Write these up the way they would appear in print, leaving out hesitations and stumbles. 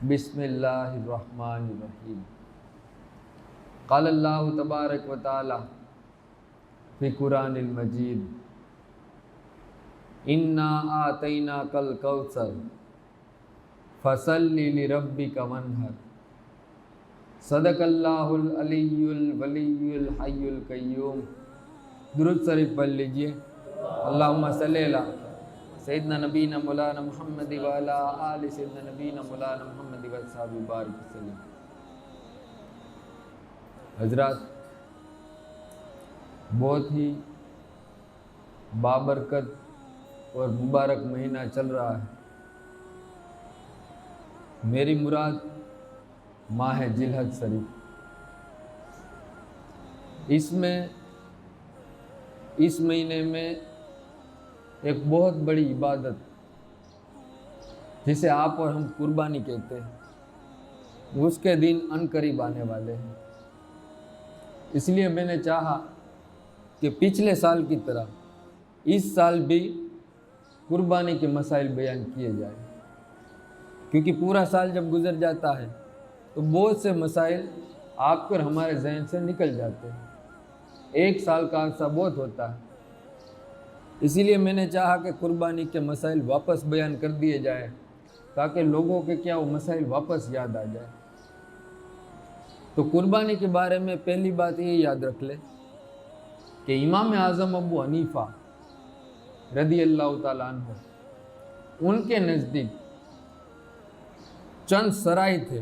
بسم اللہ الرحمن الرحیم۔ قال اللہ تبارک و تعالی فی قرآن المجید انا آتیناک الکوثر فصل لربک وانحر۔ صدق اللہ العلی الولی الحی القیوم۔ درود شریف پڑھ لیجئے۔ اللہم صلی علی سیدنا نبینا مولانا محمد وعلی آل سیدنا نبینا مولانا محمد وصحبہ بارک وسلم۔ حضرات، بہت ہی بابرکت اور مبارک مہینہ چل رہا ہے۔ میری مراد ماہ ذوالحج شریف۔ اس مہینے میں ایک بہت بڑی عبادت جسے آپ اور ہم قربانی کہتے ہیں، اس کے دن عنقریب آنے والے ہیں۔ اس لیے میں نے چاہا کہ پچھلے سال کی طرح اس سال بھی قربانی کے مسائل بیان کیے جائیں، کیونکہ پورا سال جب گزر جاتا ہے تو بہت سے مسائل آپ پر ہمارے ذہن سے نکل جاتے ہیں۔ ایک سال کا عرصہ بہت ہوتا ہے، اسی لیے میں نے چاہا کہ قربانی کے مسائل واپس بیان کر دیے جائیں تاکہ لوگوں کے وہ مسائل واپس یاد آ جائے۔ تو قربانی کے بارے میں پہلی بات یہ یاد رکھ لے کہ امام اعظم ابو حنیفہ رضی اللہ تعالیٰ عنہ، ان کے نزدیک چند شرائط تھے۔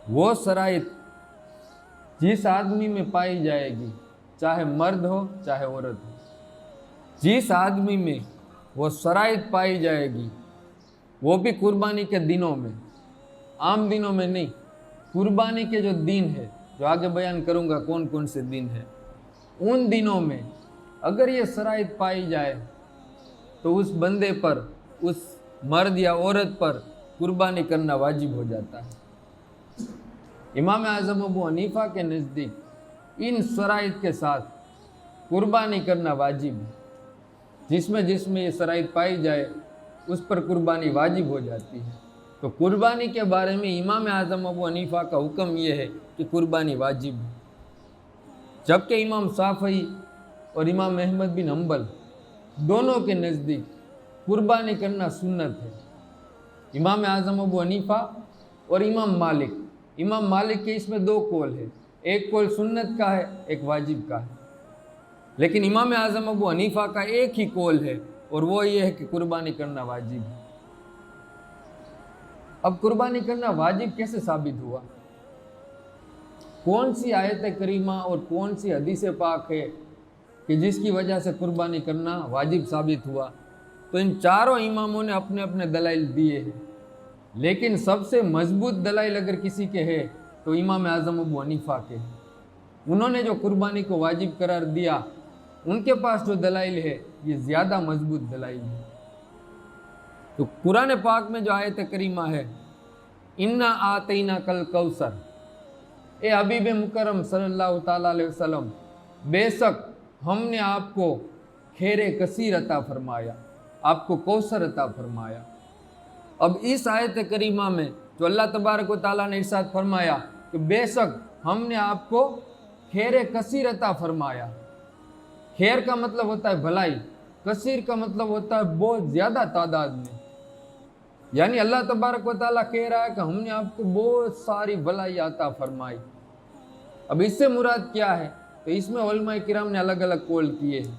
وہ شرائط جس آدمی میں پائی جائے گی، چاہے مرد ہو چاہے عورت ہو، جس آدمی میں وہ شرائط پائی جائے گی، وہ بھی قربانی کے دنوں میں، عام دنوں میں نہیں، قربانی کے جو دن ہے، جو آگے بیان کروں گا کون کون سے دن ہیں، ان دنوں میں اگر یہ شرائط پائی جائے تو اس بندے پر، اس مرد یا عورت پر قربانی کرنا واجب ہو جاتا ہے۔ امام اعظم ابو حنیفہ کے نزدیک ان شرائط کے ساتھ قربانی کرنا واجب ہے۔ جس میں یہ شرائط پائی جائے اس پر قربانی واجب ہو جاتی ہے۔ تو قربانی کے بارے میں امام اعظم ابو حنیفہ کا حکم یہ ہے کہ قربانی واجب ہے، جبکہ امام شافعی اور امام احمد بن حنبل دونوں کے نزدیک قربانی کرنا سنت ہے۔ امام اعظم ابو حنیفہ اور امام مالک کے اس میں دو قول ہے، ایک قول سنت کا ہے، ایک واجب کا ہے، لیکن امام اعظم ابو حنیفہ کا ایک ہی قول ہے اور وہ یہ ہے کہ قربانی کرنا واجب ہے۔ اب قربانی کرنا واجب کیسے ثابت ہوا؟ کون سی آیت کریمہ اور کون سی حدیث پاک ہے کہ جس کی وجہ سے قربانی کرنا واجب ثابت ہوا؟ تو ان چاروں اماموں نے اپنے اپنے دلائل دیے ہیں، لیکن سب سے مضبوط دلائل اگر کسی کے ہے تو امام اعظم ابو حنیفہ کے ہیں۔ انہوں نے جو قربانی کو واجب قرار دیا، ان کے پاس جو دلائل ہے یہ زیادہ مضبوط دلائل ہے۔ تو قرآن پاک میں جو آیت کریمہ ہے، انا آتیناک الکوثر، اے حبیب مکرم صلی اللہ تعالیٰ علیہ وسلم، بے شک ہم نے آپ کو خیر کثیر عطا فرمایا، آپ کو کوثر عطا فرمایا۔ اب اس آیت کریمہ میں جو اللہ تبارک و تعالیٰ نے ارشاد فرمایا کہ بے شک ہم نے آپ کو خیر کثیر عطا فرمایا، خیر کا مطلب ہوتا ہے بھلائی، کثیر کا مطلب ہوتا ہے بہت زیادہ تعداد میں، یعنی اللہ تبارک و تعالیٰ کہہ رہا ہے کہ ہم نے آپ کو بہت ساری بھلائی عطا فرمائی۔ اب اس سے مراد کیا ہے؟ تو اس میں علماء کرام نے الگ الگ قول کیے ہیں۔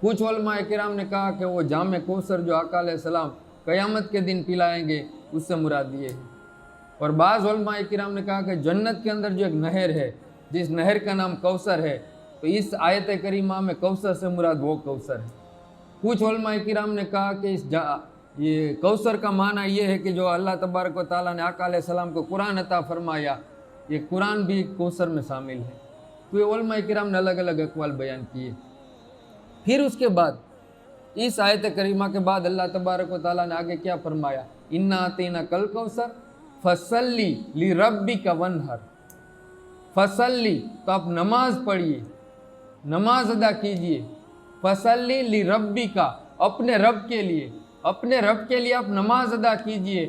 کچھ علماء کرام نے کہا کہ وہ جام کوثر جو آقا علیہ السلام قیامت کے دن پلائیں گے، اس سے مراد یہ ہے، اور بعض علماء کرام نے کہا کہ جنت کے اندر جو ایک نہر ہے، جس نہر کا نام کوثر ہے، تو اس آیت کریمہ میں کوثر سے مراد وہ کوثر ہے۔ کچھ علماء کرام نے کہا کہ یہ کوثر کا معنی یہ ہے کہ جو اللہ تبارک و تعالیٰ نے آقا علیہ السلام کو قرآن عطا فرمایا، یہ قرآن بھی کوثر میں شامل ہے۔ تو یہ علماء کرام نے الگ الگ اقوال بیان کیے۔ پھر اس کے بعد اس آیت کریمہ کے بعد اللہ تبارک و تعالیٰ نے آگے کیا فرمایا؟ انا آتیناک الکوثر فصلی لربک وانحر۔ فصلی تو آپ نماز پڑھیے، نماز ادا کیجئے، فصلی لربک، اپنے رب کے لیے آپ نماز ادا کیجئے،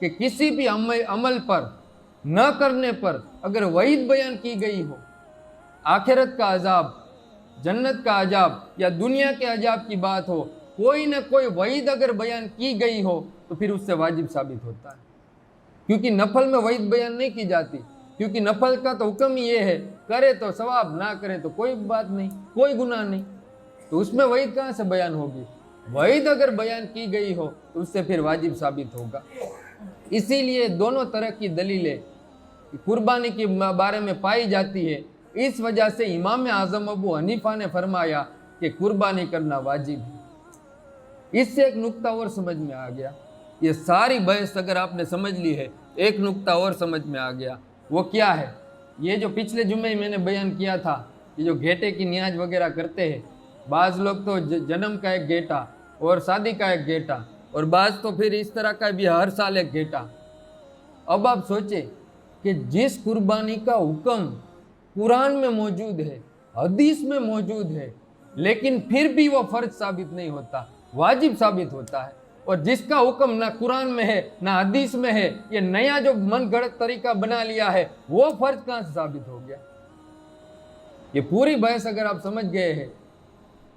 کہ کسی بھی عمل پر نہ کرنے پر اگر وعید بیان کی گئی ہو، آخرت کا عذاب، جنت کا عذاب یا دنیا کے عذاب کی بات ہو، کوئی نہ کوئی وعید اگر بیان کی گئی ہو تو پھر اس سے واجب ثابت ہوتا ہے. کیونکہ نفل میں وعید بیان نہیں کی جاتی، کیونکہ نفل کا تو حکم ہی یہ ہے، کرے تو ثواب، نہ کرے تو کوئی بات نہیں، کوئی گناہ نہیں. تو اس میں وعید کہاں سے بیان ہوگی؟ وعید اگر بیان کی گئی ہو تو اس سے پھر واجب ثابت ہوگا. اسی لیے دونوں طرح کی دلیلیں قربانی کے بارے میں پائی جاتی ہے. اس وجہ سے امام اعظم ابو حنیفہ نے فرمایا کہ قربانی کرنا واجب ہے. اس سے ایک نقطہ اور سمجھ میں آ گیا. یہ ساری بحث اگر آپ نے سمجھ لی ہے، ایک نقطہ اور سمجھ میں آ گیا. وہ کیا ہے؟ یہ جو پچھلے جمعے میں نے بیان کیا تھا، یہ جو گھیٹے کی نیاز وغیرہ کرتے ہیں، بعض لوگ تو جنم کا ایک گھیٹا اور شادی کا ایک گھیٹا، اور بعض تو پھر اس طرح کا بھی ہر سال ایک گھیٹا. اب آپ سوچیں کہ جس قربانی کا حکم قرآن میں موجود ہے، حدیث میں موجود ہے، لیکن پھر بھی وہ فرض ثابت نہیں ہوتا، واجب ثابت ہوتا ہے. اور جس کا حکم نہ قرآن میں ہے نہ حدیث میں ہے، یہ نیا جو من گھڑت طریقہ بنا لیا ہے، وہ فرض کہاں سے ثابت ہو گیا؟ یہ پوری بحث اگر آپ سمجھ گئے ہیں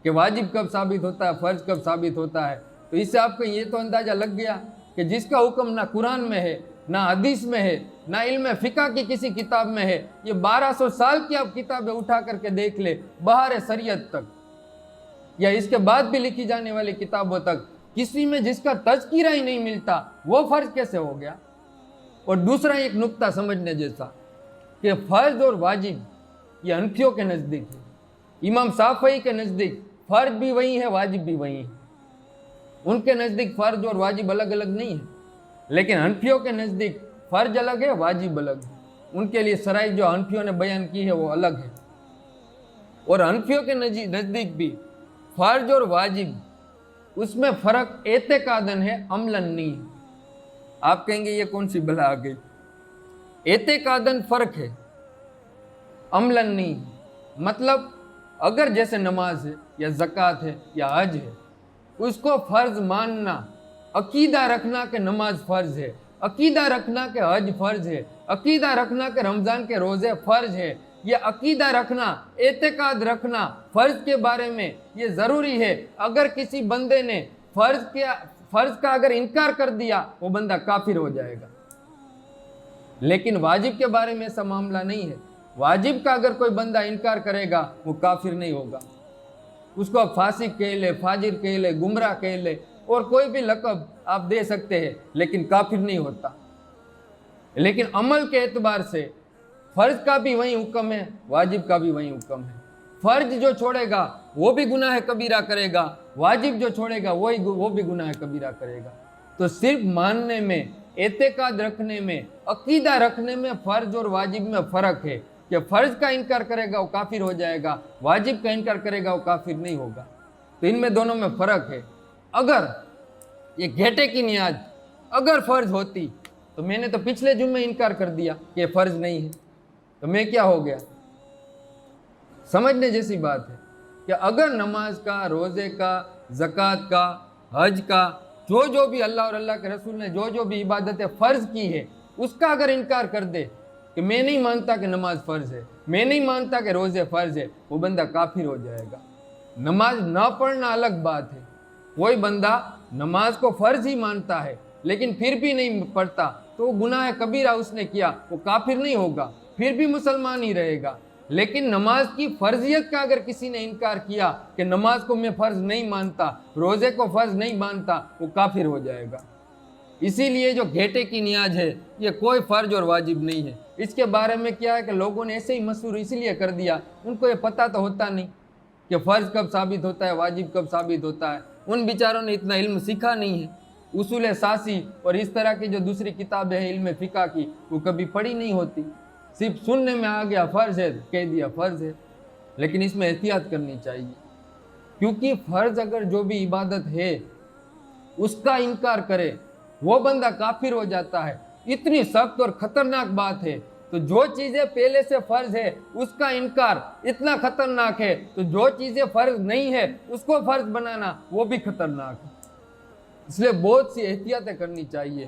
کہ واجب کب ثابت ہوتا ہے، فرض کب ثابت ہوتا ہے، تو اس سے آپ کو یہ تو اندازہ لگ گیا کہ جس کا حکم نہ قرآن میں ہے نہ حدیث میں ہے نہ علم فقہ کی کسی کتاب میں ہے. یہ 1200 سال کی آپ کتابیں اٹھا کر کے دیکھ لیں، بہار شریعت تک یا اس کے بعد بھی لکھی جانے والی کتابوں تک، کسی میں جس کا تذکرہ ہی نہیں ملتا، وہ فرض کیسے ہو گیا؟ اور دوسرا ایک نقطہ سمجھنے جیسا کہ فرض اور واجب یہ حنفیوں کے نزدیک ہے. امام شافعی کے نزدیک فرض بھی وہی ہے، واجب بھی وہی ہے. ان کے نزدیک فرض اور واجب الگ الگ نہیں ہے، لیکن حنفیوں کے نزدیک فرض الگ ہے، واجب الگ ہے. ان کے لیے شرائط جو حنفیوں نے بیان کی ہے وہ الگ ہے. اور حنفیوں کے نزدیک بھی فرض اور واجب اس میں فرق اعتقاداً ہے، عملاً نہیں ہے. آپ کہیں گے یہ کون سی بلا آ گئی؟ اعتقاداً فرق ہے، عملاً نہیں. مطلب اگر جیسے نماز ہے یا زکوٰۃ ہے یا حج ہے، اس کو فرض ماننا، عقیدہ رکھنا کہ نماز فرض ہے، عقیدہ رکھنا کہ حج فرض ہے، عقیدہ رکھنا کہ رمضان کے روزے فرض ہے، یہ عقیدہ رکھنا، اعتقاد رکھنا فرض کے بارے میں یہ ضروری ہے. اگر کسی بندے نے فرض کا اگر انکار کر دیا، وہ بندہ کافر ہو جائے گا. لیکن واجب کے بارے میں ایسا معاملہ نہیں ہے. واجب کا اگر کوئی بندہ انکار کرے گا، وہ کافر نہیں ہوگا. اس کو آپ فاسق کہہ لے، فاجر کہہ لے، گمراہ کہہ لے، اور کوئی بھی لقب آپ دے سکتے ہیں، لیکن کافر نہیں ہوتا. لیکن عمل کے اعتبار سے فرض کا بھی وہی حکم ہے، واجب کا بھی وہی حکم ہے. فرض جو چھوڑے گا وہ بھی گناہ کبیرہ کرے گا، واجب جو چھوڑے گا وہ بھی گناہ کبیرہ کرے گا. تو صرف ماننے میں، اعتقاد رکھنے میں، عقیدہ رکھنے میں فرض اور واجب میں فرق ہے کہ فرض کا انکار کرے گا وہ کافر ہو جائے گا، واجب کا انکار کرے گا وہ کافر نہیں ہوگا. تو ان میں دونوں میں فرق ہے. اگر یہ گھیٹے کی نیاز اگر فرض ہوتی تو میں نے تو پچھلے جمعے انکار کر دیا کہ یہ فرض نہیں ہے، تو میں کیا ہو گیا؟ سمجھنے جیسی بات ہے کہ اگر نماز کا، روزے کا، زکوٰۃ کا، حج کا، جو بھی اللہ اور اللہ کے رسول نے جو بھی عبادتیں فرض کی ہے، اس کا اگر انکار کر دے کہ میں نہیں مانتا کہ نماز فرض ہے، میں نہیں مانتا کہ روزے فرض ہے، وہ بندہ کافر ہو جائے گا. نماز نہ پڑھنا الگ بات ہے. کوئی بندہ نماز کو فرض ہی مانتا ہے لیکن پھر بھی نہیں پڑھتا تو وہ گناہ کبیرہ اس نے کیا، وہ کافر نہیں ہوگا، پھر بھی مسلمان ہی رہے گا. لیکن نماز کی فرضیت کا اگر کسی نے انکار کیا کہ نماز کو میں فرض نہیں مانتا، روزے کو فرض نہیں مانتا، وہ کافر ہو جائے گا. اسی لیے جو گھیٹے کی نیاز ہے یہ کوئی فرض اور واجب نہیں ہے. اس کے بارے میں کیا ہے کہ لوگوں نے ایسے ہی مشہور اس لیے کر دیا، ان کو یہ پتہ تو ہوتا نہیں کہ فرض کب ثابت ہوتا ہے، واجب کب ثابت ہوتا ہے. ان بیچاروں نے اتنا علم سیکھا نہیں ہے. اصول ساسی اور اس طرح کی جو دوسری کتابیں ہیں علم فقہ کی، وہ کبھی پڑھی نہیں ہوتی. صرف سننے میں آ گیا فرض ہے، کہہ دیا فرض ہے. لیکن اس میں احتیاط کرنی چاہیے، کیونکہ فرض اگر جو بھی عبادت ہے اس کا انکار کرے وہ بندہ کافر ہو جاتا ہے. اتنی سخت اور خطرناک بات ہے. تو جو چیزیں پہلے سے فرض ہے اس کا انکار اتنا خطرناک ہے، تو جو چیزیں فرض نہیں ہے اس کو فرض بنانا وہ بھی خطرناک ہے. اس لیے بہت سی احتیاطیں کرنی چاہیے.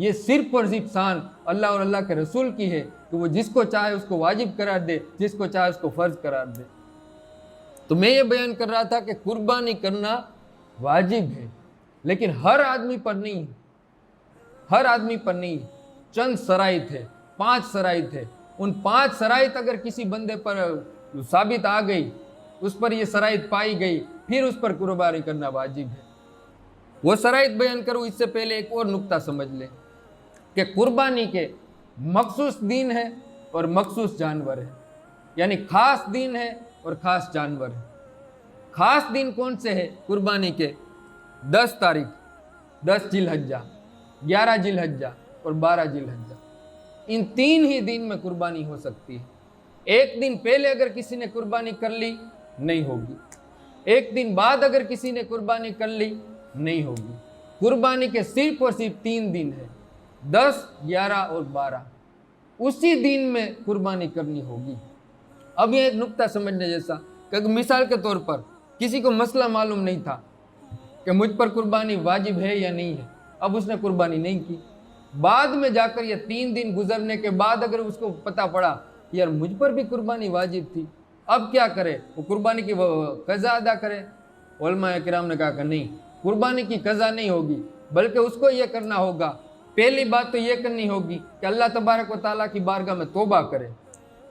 یہ صرف اور صرف شان اللہ اور اللہ کے رسول کی ہے کہ وہ جس کو چاہے اس کو واجب قرار دے، جس کو چاہے اس کو فرض قرار دے۔ تو میں یہ بیان کر رہا تھا کہ قربانی کرنا واجب ہے، لیکن ہر آدمی پر نہیں ہے، ہر آدمی پر نہیں ہے۔ چند شرائط ہے، 5 شرائط ہے۔ ان 5 شرائط اگر کسی بندے پر ثابت آ گئی، اس پر یہ شرائط پائی گئی، پھر اس پر قربانی کرنا واجب ہے۔ وہ شرائط بیان کروں اس سے پہلے ایک اور نقطہ سمجھ لیں کہ قربانی کے مخصوص دین ہے اور مخصوص جانور ہے، یعنی خاص دین ہے اور خاص جانور ہے۔ خاص دن کون سے ہے قربانی کے؟ 10 تاریخ، 10 ذی الحجہ، 11 ذی الحجہ اور 12 ذی الحجہ۔ ان 3 ہی دن میں قربانی ہو سکتی ہے۔ ایک دن پہلے اگر کسی نے قربانی کر لی نہیں ہوگی، ایک دن بعد اگر کسی نے قربانی کر لی نہیں ہوگی۔ قربانی کے صرف اور صرف 3 دن ہے، 10، 11 اور 12۔ اسی دن میں قربانی کرنی ہوگی۔ اب یہ ایک نقطہ سمجھنے جیسا کہ مثال کے طور پر کسی کو مسئلہ معلوم نہیں تھا کہ مجھ پر قربانی واجب ہے یا نہیں ہے، اب اس نے قربانی نہیں کی۔ بعد میں جا کر یہ 3 دن گزرنے کے بعد اگر اس کو پتہ پڑا یار مجھ پر بھی قربانی واجب تھی، اب کیا کرے؟ وہ قربانی کی قضا ادا کرے؟ علماء کرام نے کہا کہ نہیں، قربانی کی قضا نہیں ہوگی، بلکہ اس کو یہ کرنا ہوگا، پہلی بات تو یہ کرنی ہوگی کہ اللہ تبارک و تعالیٰ کی بارگاہ میں توبہ کرے۔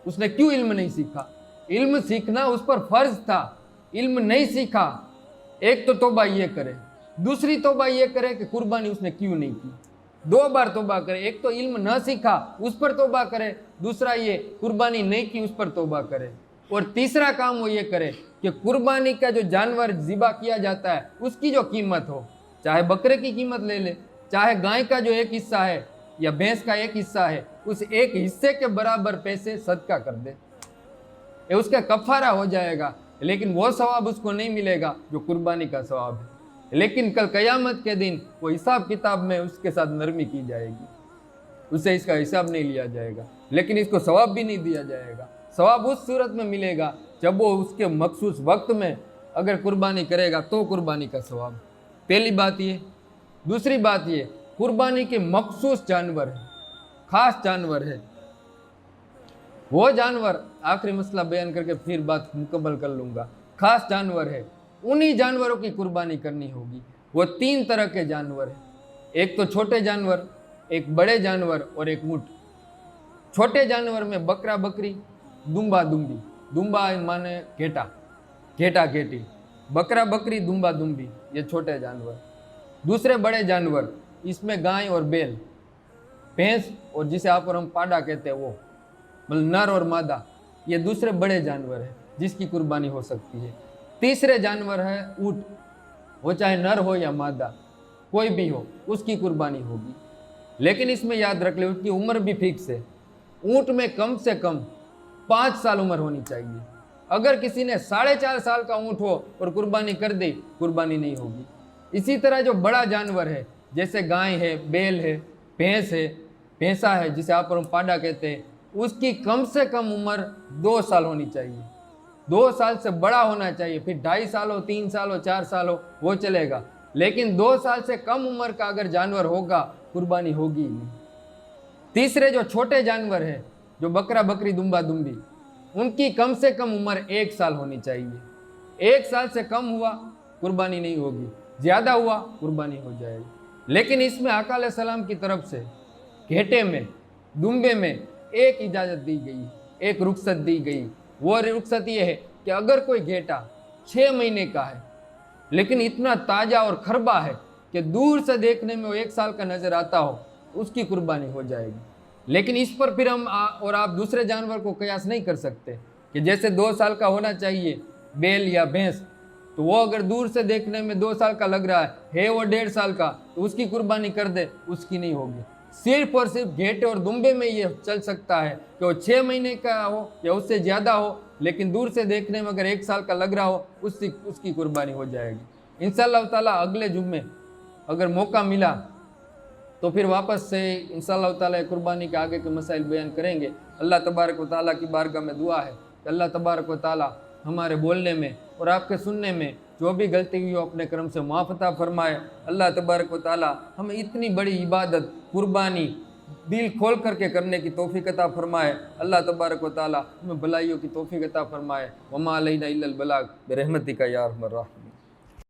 اس نے کیوں علم نہیں سیکھا؟ علم سیکھنا اس پر فرض تھا، علم نہیں سیکھا۔ ایک تو توبہ یہ کرے، دوسری توبہ یہ کرے کہ قربانی اس نے کیوں نہیں کی۔ 2 بار توبہ کرے، ایک تو علم نہ سیکھا اس پر توبہ کرے، دوسرا یہ قربانی نہیں کی اس پر توبہ کرے، اور تیسرا کام وہ یہ کرے کہ قربانی کا جو جانور ذبح کیا جاتا ہے اس کی جو قیمت ہو، چاہے بکرے کی قیمت لے لے، چاہے گائے کا جو ایک حصہ ہے یا بھینس کا ایک حصہ ہے، اس ایک حصے کے برابر پیسے صدقہ کر دے، اس کا کفارہ ہو جائے گا، لیکن وہ ثواب اس کو نہیں ملے گا جو قربانی کا ثواب ہے۔ لیکن کل قیامت کے دن وہ حساب کتاب میں اس کے ساتھ نرمی کی جائے گی، اسے اس کا حساب نہیں لیا جائے گا، لیکن اس کو ثواب بھی نہیں دیا جائے گا۔ ثواب اس صورت میں ملے گا جب وہ اس کے مخصوص وقت میں اگر قربانی کرے گا تو قربانی کا ثواب۔ پہلی بات یہ۔ دوسری بات یہ، قربانی کے مخصوص جانور ہے، خاص جانور ہے۔ وہ جانور، آخری مسئلہ بیان کر کے پھر بات مکمل کر لوں گا۔ خاص جانور ہے، انہی جانوروں کی قربانی کرنی ہوگی۔ وہ 3 طرح کے جانور ہیں، ایک تو چھوٹے جانور، ایک بڑے جانور اور ایک اونٹ۔ چھوٹے جانور میں بکرا بکری، دمبا دمبی، دمبا مانے گھیٹا، گھیٹا گھیٹی، بکرا بکری، دمبا دمبی، یہ چھوٹے جانور۔ دوسرے بڑے جانور، اس میں گائے اور بیل، بھینس اور جسے آپ اور ہم پاڈا کہتے ہیں وہ، مطلب نر اور مادہ، یہ دوسرے بڑے جانور ہیں جس کی قربانی ہو سکتی ہے۔ تیسرے جانور ہے اونٹ، وہ چاہے نر ہو یا مادہ کوئی بھی ہو، اس کی قربانی ہوگی۔ لیکن اس میں یاد رکھ لیں اس کی عمر بھی فکس ہے۔ اونٹ میں کم سے کم 5 سال عمر ہونی چاہیے۔ اگر کسی نے 4.5 سال کا اونٹ ہو اور قربانی کر دی، قربانی نہیں ہوگی۔ اسی طرح جو بڑا جانور ہے جیسے گائے ہے، بیل ہے، بھینس ہے، بھینسا ہے جسے آپ اور ہم پاڈا کہتے ہیں، اس کی کم سے کم عمر 2 سال ہونی چاہیے۔ 2 سال سے بڑا ہونا چاہیے، پھر 2.5 سال ہو، 3 سال ہو، 4 سال ہو، وہ چلے گا، لیکن 2 سال سے کم عمر کا اگر جانور ہوگا قربانی ہوگی نہیں۔ تیسرے جو چھوٹے جانور ہیں جو بکرا بکری، دمبا دمبی، ان کی کم سے کم عمر 1 سال ہونی چاہیے۔ 1 سال سے کم ہوا قربانی نہیں ہوگی، زیادہ ہوا قربانی ہو جائے گی۔ لیکن اس میں آقا علیہ السلام کی طرف سے گھیٹے میں، دمبے میں ایک اجازت دی گئی، ایک رخصت دی گئی۔ وہ رخصت یہ ہے کہ اگر کوئی گھیٹا 6 مہینے کا ہے لیکن اتنا تازہ اور کھربا ہے کہ دور سے دیکھنے میں وہ 1 سال کا نظر آتا ہو، اس کی قربانی ہو جائے گی۔ لیکن اس پر پھر ہم اور آپ دوسرے جانور کو قیاس نہیں کر سکتے کہ جیسے 2 سال کا ہونا چاہیے بیل یا بھینس، تو وہ اگر دور سے دیکھنے میں 2 سال کا لگ رہا ہے وہ 1.5 سال کا، تو اس کی قربانی کر دے، اس کی نہیں ہوگی۔ صرف اور صرف گھیٹے اور دمبے میں یہ چل سکتا ہے کہ وہ 6 مہینے کا ہو یا اس سے زیادہ ہو، لیکن دور سے دیکھنے میں اگر 1 سال کا لگ رہا ہو، اس کی قربانی ہو جائے گی۔ انشاءاللہ تعالیٰ اگلے جمعے اگر موقع ملا تو پھر واپس سے انشاءاللہ تعالیٰ قربانی کے آگے کے مسائل بیان کریں گے۔ اللہ تبارک و تعالیٰ کی بارگاہ میں دعا ہے کہ اللہ تبارک و تعالیٰ ہمارے بولنے میں اور آپ کے سننے میں جو بھی غلطی ہوئی ہو اپنے کرم سے معاف عطا فرمائے۔ اللہ تبارک و تعالی ہمیں اتنی بڑی عبادت قربانی دل کھول کر کے کرنے کی توفیق عطا فرمائے۔ اللہ تبارک و تعالی ہمیں بھلائیوں کی توفیق عطا فرمائے۔ وما علینا الا البلاغ برحمتک یا ارحم الراحمین۔